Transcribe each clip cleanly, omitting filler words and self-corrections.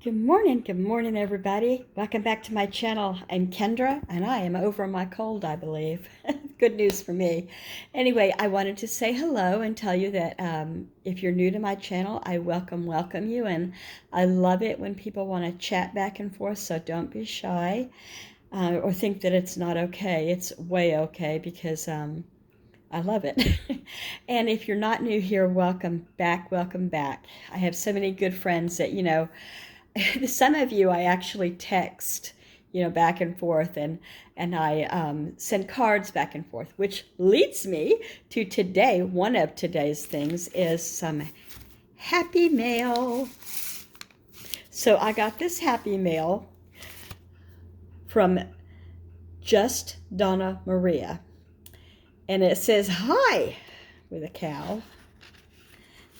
Good morning, everybody. Welcome back to my channel. I'm Kendra, and I am over my cold, I believe. Good news for me. Anyway, I wanted to say hello and tell you that if you're new to my channel, I welcome you, and I love it when people want to chat back and forth, so don't be shy or think that it's not okay. It's way okay because I love it. And if you're not new here, welcome back, welcome back. I have so many good friends that, some of you I actually text, back and forth, and I send cards back and forth, which leads me to today. One of today's things is some happy mail. So I got this happy mail from Just Donna Maria, and it says hi with a cow.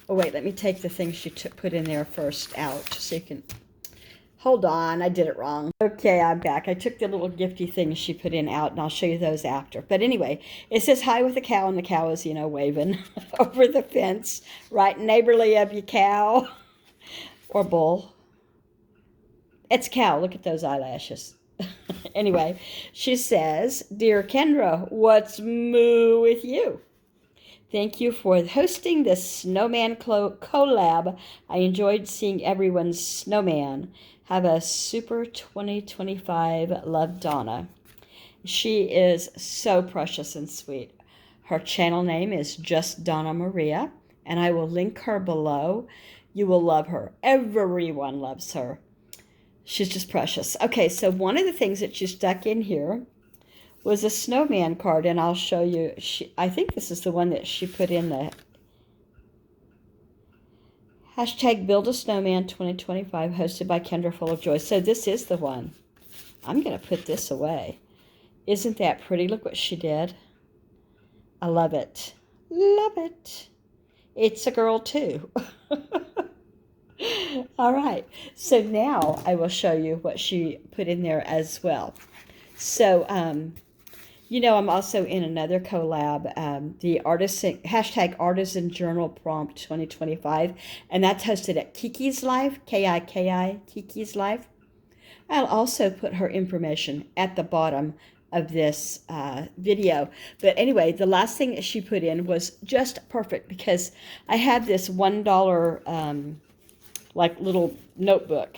Oh wait, let me take the thing she put in there first out so you can. Hold on, I did it wrong. Okay, I'm back. I took the little gifty things she put in out, and I'll show you those after. But anyway, it says hi with a cow, and the cow is, waving over the fence. Right neighborly of you, cow. Or bull. It's cow. Look at those eyelashes. Anyway, she says, Dear Kendra, what's moo with you? Thank you for hosting this snowman collab. I enjoyed seeing everyone's snowman. Have a super 2025. Love, Donna. She is so precious and sweet. Her channel name is Just Donna Maria, and I will link her below. You will love her. Everyone loves her. She's just precious. Okay, so one of the things that she stuck in here was a snowman card, and I'll show you. I think this is the one that she put in the hashtag Build a Snowman 2025, hosted by Kendra Full of Joy. So this is the one. I'm going to put this away. Isn't that pretty? Look what she did. I love it. Love it. It's a girl too. All right. So now I will show you what she put in there as well. So, I'm also in another collab, the hashtag Artisan Journal Prompt 2025, and that's hosted at Kiki's Life, Kiki, Kiki's Life. I'll also put her information at the bottom of this video. But anyway, the last thing that she put in was just perfect because I have this $1 like little notebook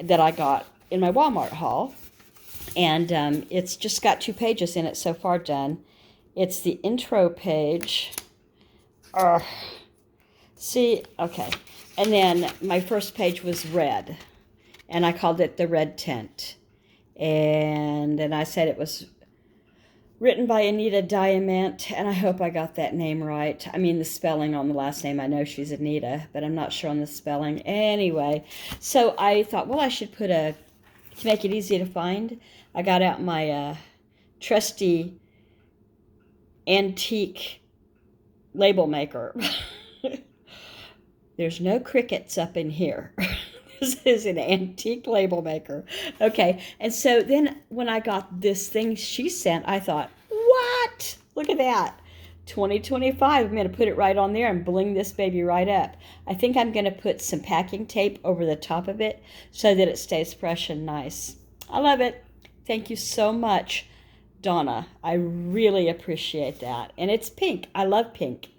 that I got in my Walmart haul. And it's just got 2 pages in it so far done. It's the intro page. See, okay. And then my first page was red, and I called it the Red Tent. And then I said it was written by Anita Diamant, and I hope I got that name right. I mean, the spelling on the last name, I know she's Anita, but I'm not sure on the spelling. Anyway, so I thought, well, I should put to make it easy to find, I got out my trusty antique label maker. There's no crickets up in here. This is an antique label maker. Okay, and so then when I got this thing she sent, I thought, what? Look at that. 2025, I'm going to put it right on there and bling this baby right up. I think I'm going to put some packing tape over the top of it so that it stays fresh and nice. I love it. Thank you so much, Donna. I really appreciate that. And it's pink. I love pink.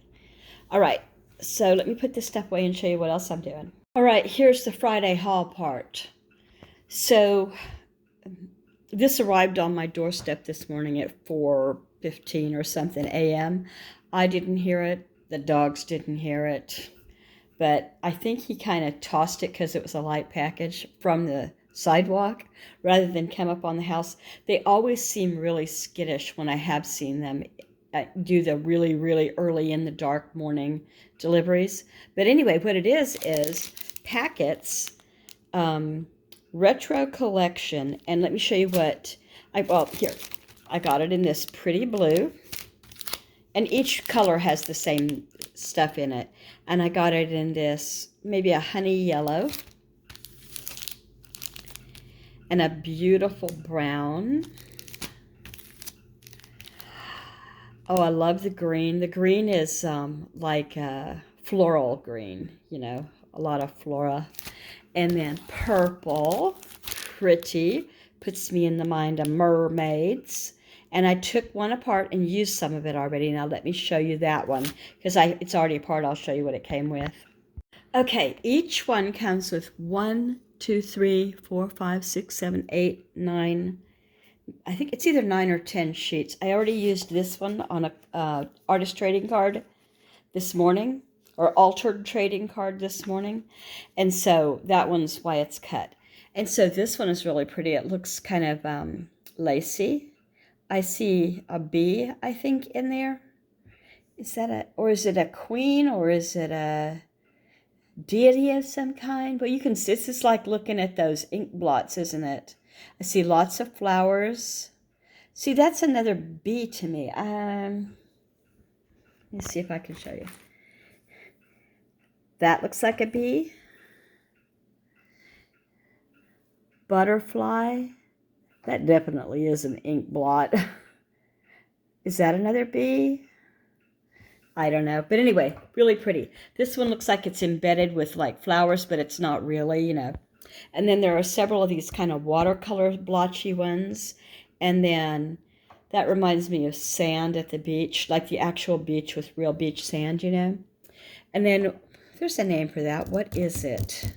All right, so let me put this stuff away and show you what else I'm doing. All right, here's the Friday haul part. So this arrived on my doorstep this morning at 4:15 or something a.m. I didn't hear it. The dogs didn't hear it. But I think he kind of tossed it because it was a light package from the sidewalk rather than come up on the house. They always seem really skittish when I have seen them do the really, really early in the dark morning deliveries. But anyway, what it is packets, retro collection. And let me show you what here. I got it in this pretty blue. And each color has the same stuff in it. And I got it in this, maybe a honey yellow. And a beautiful brown. Oh, I love the green. The green is like floral green, a lot of flora. And then purple, pretty, puts me in the mind of mermaids. And I took one apart and used some of it already. Now let me show you that one, because it's already apart. I'll show you what it came with. Okay, each one comes with 1, 2, 3, 4, 5, 6, 7, 8, 9. I think it's either 9 or 10 sheets. I already used this one on a artist trading card this morning, or altered trading card this morning. And so that one's why it's cut. And so this one is really pretty. It looks kind of lacy. I see a bee, I think, in there. Is that or is it a queen, or is it a deity of some kind? Well, you can see, it's just like looking at those ink blots, isn't it? I see lots of flowers. See, that's another bee to me. Let me see if I can show you. That looks like a bee. Butterfly. That definitely is an ink blot. Is that another bee? I don't know. But anyway, really pretty. This one looks like it's embedded with like flowers, but it's not really, you know. And then there are several of these kind of watercolor blotchy ones. And then that reminds me of sand at the beach, like the actual beach with real beach sand, you know. And then there's a name for that. What is it?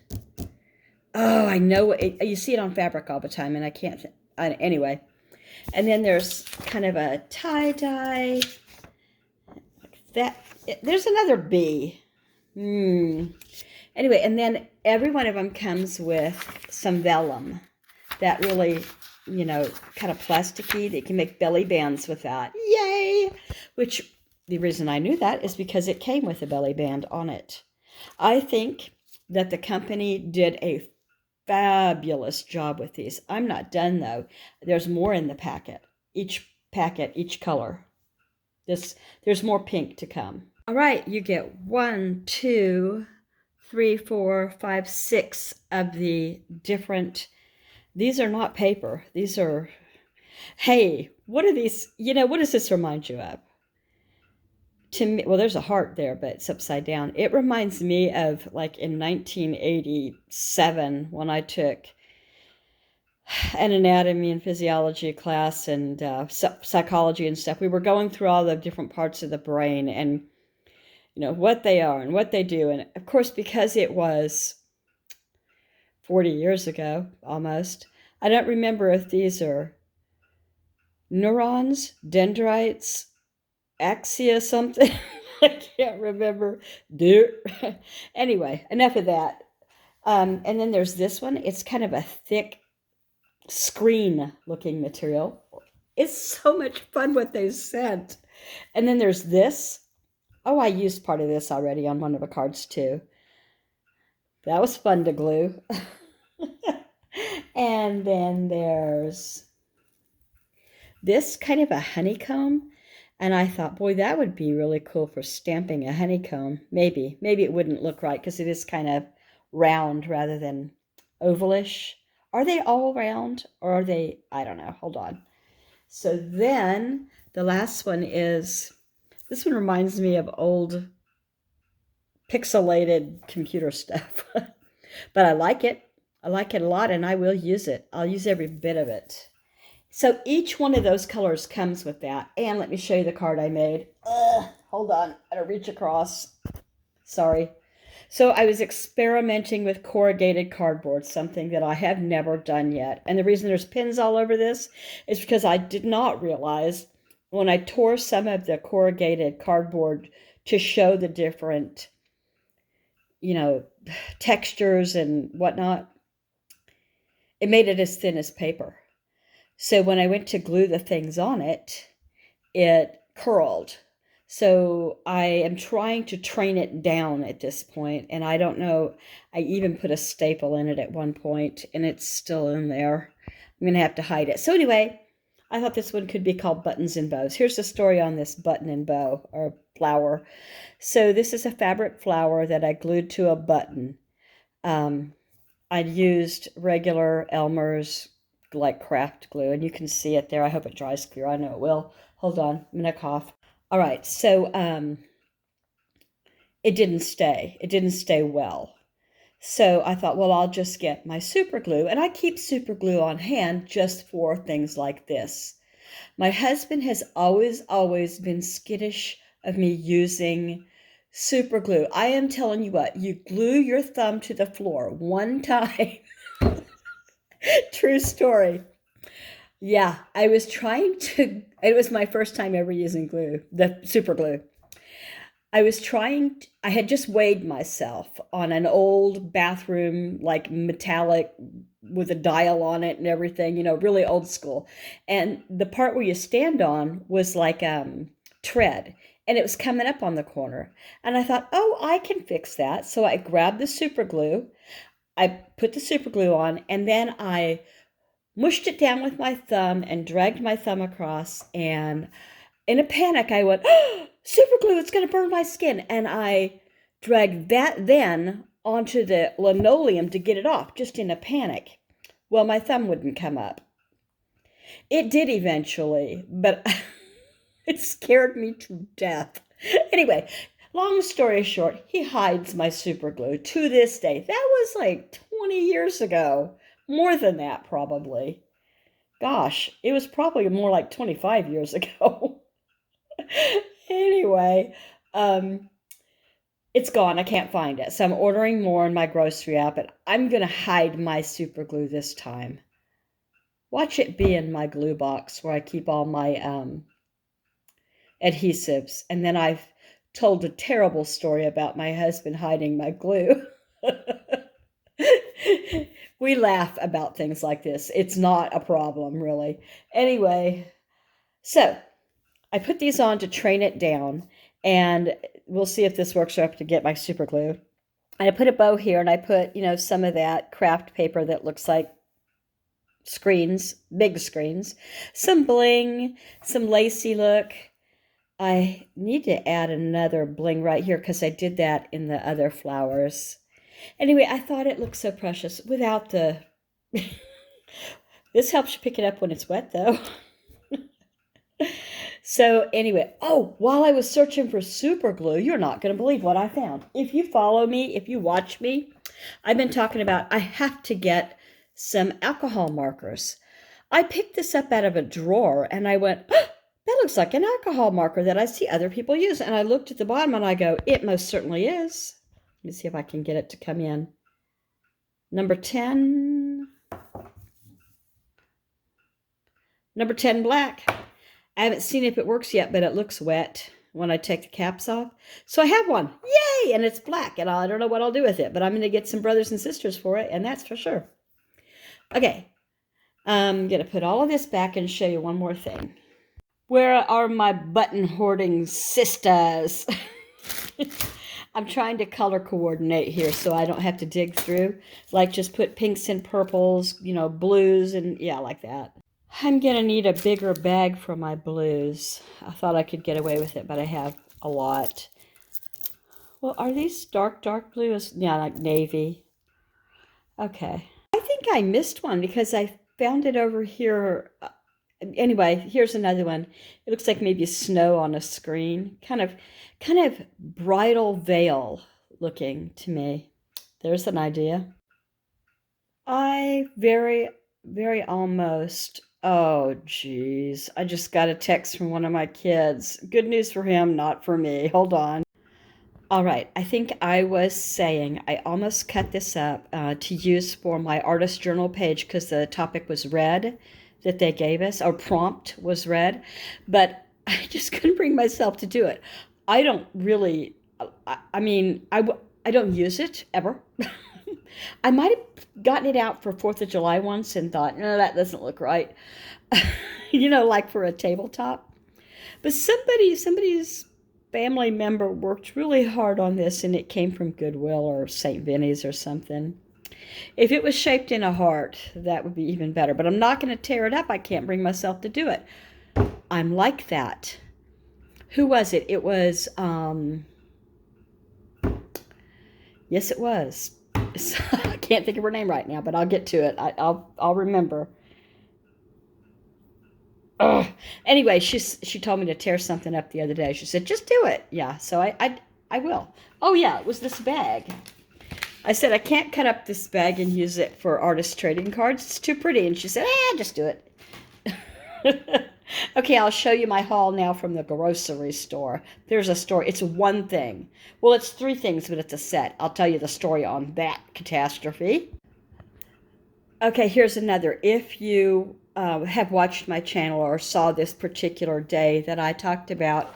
Oh, I know it. You see it on fabric all the time, and I can't. Anyway. And then there's kind of a tie-dye. There's another bee. Anyway, and then every one of them comes with some vellum. That really, you know, kind of plasticky. They can make belly bands with that. Yay! Which, the reason I knew that is because it came with a belly band on it. I think that the company did a fabulous job with these. I'm not done, though. There's more in the packet. Each packet, each color. There's more pink to come. All right, you get 1, 2, 3, 4, 5, 6 of the different. These are not paper. These are, hey, what are these? You know, what does this remind you of? To me, well, there's a heart there, but it's upside down. It reminds me of like in 1987 when I took an anatomy and physiology class and psychology and stuff. We were going through all the different parts of the brain and, you know, what they are and what they do. And of course, because it was 40 years ago, almost, I don't remember if these are neurons, dendrites, axia something. I can't remember. Anyway, enough of that. And then there's this one. It's kind of a thick screen looking material. It's so much fun what they sent. And then there's this. Oh, I used part of this already on one of the cards too. That was fun to glue. And then there's this kind of a honeycomb. And I thought, boy, that would be really cool for stamping a honeycomb. Maybe it wouldn't look right because it is kind of round rather than ovalish. Are they all round or are they, I don't know, hold on. So then the last one is, this one reminds me of old pixelated computer stuff. But I like it. I like it a lot and I will use it. I'll use every bit of it. So each one of those colors comes with that. And let me show you the card I made. Hold on, I gotta reach across. Sorry. So I was experimenting with corrugated cardboard, something that I have never done yet. And the reason there's pins all over this is because I did not realize when I tore some of the corrugated cardboard to show the different, you know, textures and whatnot, it made it as thin as paper. So when I went to glue the things on it, it curled. So I am trying to train it down at this point, and I don't know, I even put a staple in it at one point, and it's still in there. I'm going to have to hide it. So anyway, I thought this one could be called Buttons and Bows. Here's the story on this button and bow, or flower. So this is a fabric flower that I glued to a button. I used regular Elmer's, like craft glue, and you can see it there. I hope it dries clear. I know it will. Hold on, I'm going to cough. All right, so it didn't stay. It didn't stay well. So I thought, well, I'll just get my super glue. And I keep super glue on hand just for things like this. My husband has always been skittish of me using super glue. I am telling you what, you glue your thumb to the floor one time. True story. Yeah, I was trying to, it was my first time ever using glue, the super glue. I had just weighed myself on an old bathroom, like metallic with a dial on it and everything, really old school. And the part where you stand on was like tread, and it was coming up on the corner. And I thought, oh, I can fix that. So I grabbed the super glue, I put the super glue on, and then I mushed it down with my thumb and dragged my thumb across, and in a panic, I went, oh, super glue, it's going to burn my skin. And I dragged that then onto the linoleum to get it off, just in a panic. Well, my thumb wouldn't come up. It did eventually, but it scared me to death. Anyway, long story short, he hides my super glue to this day. That was like 20 years ago. More than that, probably. Gosh, it was probably more like 25 years ago. Anyway, um, it's gone. I can't find it. So I'm ordering more in my grocery app, and I'm going to hide my super glue this time. Watch it be in my glue box where I keep all my adhesives. And then I've told a terrible story about my husband hiding my glue. We laugh about things like this. It's not a problem, really. Anyway, so I put these on to train it down, and we'll see if this works up to get my super glue. And I put a bow here, and I put, some of that craft paper that looks like screens, big screens, some bling, some lacy look. I need to add another bling right here because I did that in the other flowers. Anyway, I thought it looked so precious without the... This helps you pick it up when it's wet, though. So anyway, while I was searching for super glue, you're not going to believe what I found. If you follow me, if you watch me, I've been talking about I have to get some alcohol markers. I picked this up out of a drawer, and I went, oh, that looks like an alcohol marker that I see other people use. And I looked at the bottom, and I go, it most certainly is. Let me see if I can get it to come in. Number 10. Number 10 black. I haven't seen if it works yet, but it looks wet when I take the caps off. So I have one. Yay! And it's black, and I don't know what I'll do with it, but I'm going to get some brothers and sisters for it, and that's for sure. Okay. I'm going to put all of this back and show you one more thing. Where are my button hoarding sisters? I'm trying to color coordinate here so I don't have to dig through. Like just put pinks and purples, blues, and yeah, like that. I'm going to need a bigger bag for my blues. I thought I could get away with it, but I have a lot. Well, are these dark blues? Yeah, like navy. Okay. I think I missed one because I found it over here. Anyway, here's another one. It looks like maybe snow on a screen. Kind of bridal veil looking to me. There's an idea. I very almost... Oh, geez. I just got a text from one of my kids. Good news for him, not for me. Hold on. All right. I think I was saying I almost cut this up to use for my artist journal page because the topic was red that they gave us, or prompt was red, but I just couldn't bring myself to do it. I don't really, I don't use it ever. I might have gotten it out for 4th of July once and thought, no, that doesn't look right. Like for a tabletop. But somebody's family member worked really hard on this, and it came from Goodwill or St. Vinny's or something. If it was shaped in a heart, that would be even better. But I'm not going to tear it up. I can't bring myself to do it. I'm like that. Who was it? It was, yes, it was. I can't think of her name right now, but I'll get to it. I'll remember. Ugh. Anyway, she told me to tear something up the other day. She said, just do it. Yeah, so I will. Oh, yeah, it was this bag. I said, I can't cut up this bag and use it for artist trading cards. It's too pretty. And she said, just do it. Okay, I'll show you my haul now from the grocery store. There's a story. It's one thing. Well, it's three things, but it's a set. I'll tell you the story on that catastrophe. Okay, here's another. If you have watched my channel or saw this particular day that I talked about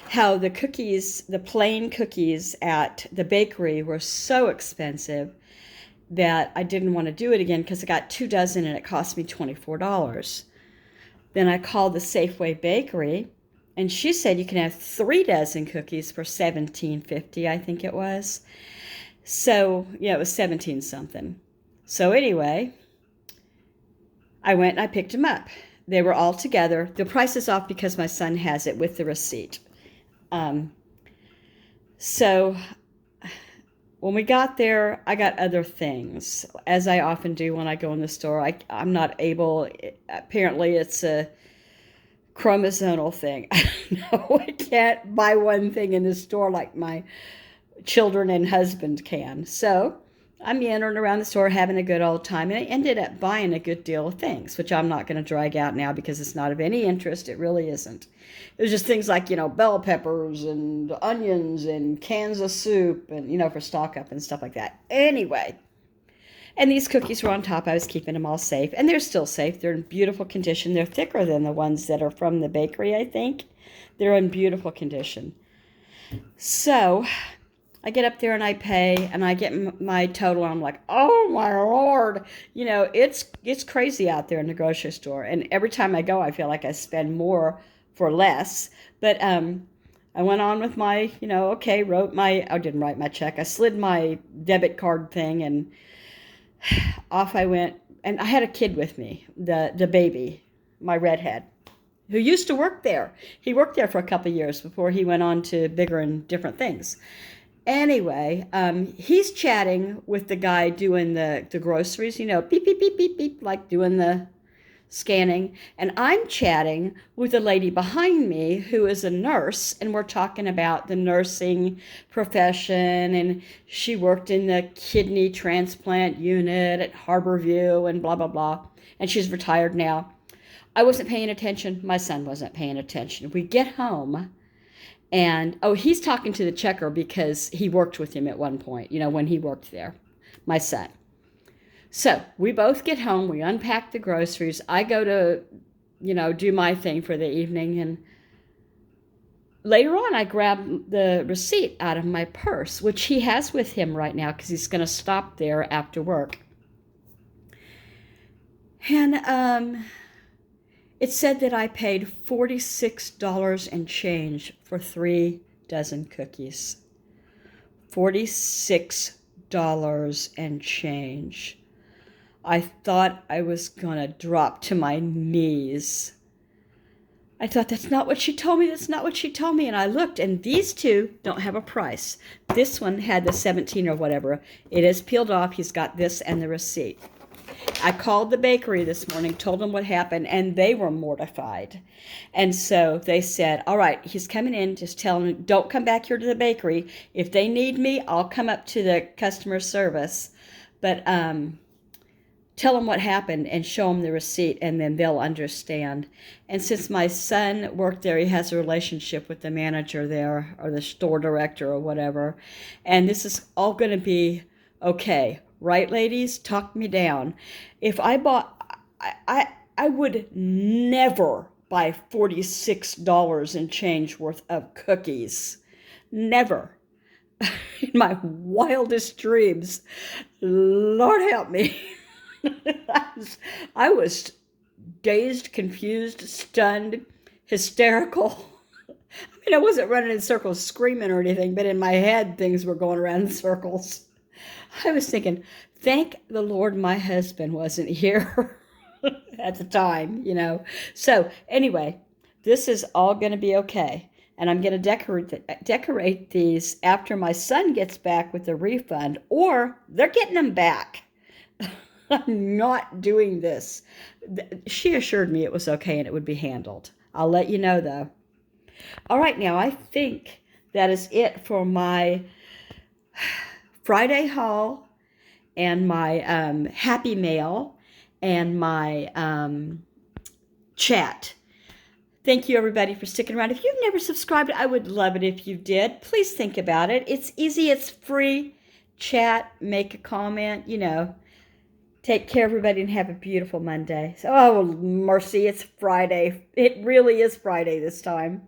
how the cookies, the plain cookies at the bakery were so expensive that I didn't want to do it again because I got 2 dozen and it cost me $24. Then I called the Safeway Bakery, and she said you can have 3 dozen cookies for $17.50, I think it was. So, yeah, it was 17 something. So anyway, I went and I picked them up. They were all together. The price is off because my son has it with the receipt. So when we got there, I got other things, as I often do when I go in the store. I'm not able, apparently it's a chromosomal thing. No, I can't buy one thing in the store like my children and husband can. So I'm meandering around the store having a good old time, and I ended up buying a good deal of things, which I'm not going to drag out now because it's not of any interest. It really isn't. It was just things like, bell peppers and onions and cans of soup and, for stock up and stuff like that. Anyway, and these cookies were on top. I was keeping them all safe, and they're still safe. They're in beautiful condition. They're thicker than the ones that are from the bakery, I think. They're in beautiful condition. So I get up there and I pay, and I get my total, and I'm like, oh my Lord. It's crazy out there in the grocery store. And every time I go, I feel like I spend more for less. But I went on with my, I didn't write my check. I slid my debit card thing, and off I went. And I had a kid with me, the baby, my redhead, who used to work there. He worked there for a couple of years before he went on to bigger and different things. Anyway, he's chatting with the guy doing the groceries, beep, beep, beep, beep, beep, like doing the scanning. And I'm chatting with a lady behind me who is a nurse, and we're talking about the nursing profession, and she worked in the kidney transplant unit at Harborview and blah, blah, blah. And she's retired now. I wasn't paying attention. My son wasn't paying attention. We get home. And, he's talking to the checker because he worked with him at one point, when he worked there, my son. So we both get home. We unpack the groceries. I go to, do my thing for the evening. And later on, I grab the receipt out of my purse, which he has with him right now because he's going to stop there after work. And it said that I paid $46 and change for 3 dozen cookies. $46 and change. I thought I was going to drop to my knees. I thought, that's not what she told me. That's not what she told me. And I looked, and these two don't have a price. This one had the 17 or whatever. It is peeled off. He's got this and the receipt. I called the bakery this morning, told them what happened, and they were mortified. And so they said, all right, he's coming in, just tell him, don't come back here to the bakery. If they need me, I'll come up to the customer service. But tell them what happened and show them the receipt, and then they'll understand. And since my son worked there, he has a relationship with the manager there or the store director or whatever. And this is all going to be okay. Right, ladies? Talk me down. If I bought, I would never buy $46 and change worth of cookies. Never. In my wildest dreams. Lord help me. I was dazed, confused, stunned, hysterical. I wasn't running in circles screaming or anything, but in my head, things were going around in circles. I was thinking, thank the Lord my husband wasn't here at the time, So anyway, this is all going to be okay. And I'm going to decorate these after my son gets back with the refund, or they're getting them back. I'm not doing this. She assured me it was okay and it would be handled. I'll let you know, though. All right, now I think that is it for my Friday haul and my happy mail and my chat. Thank you, everybody, for sticking around. If you've never subscribed, I would love it if you did. Please think about it. It's easy. It's free. Chat, make a comment, Take care, everybody, and have a beautiful Monday. Oh, mercy, it's Friday. It really is Friday this time.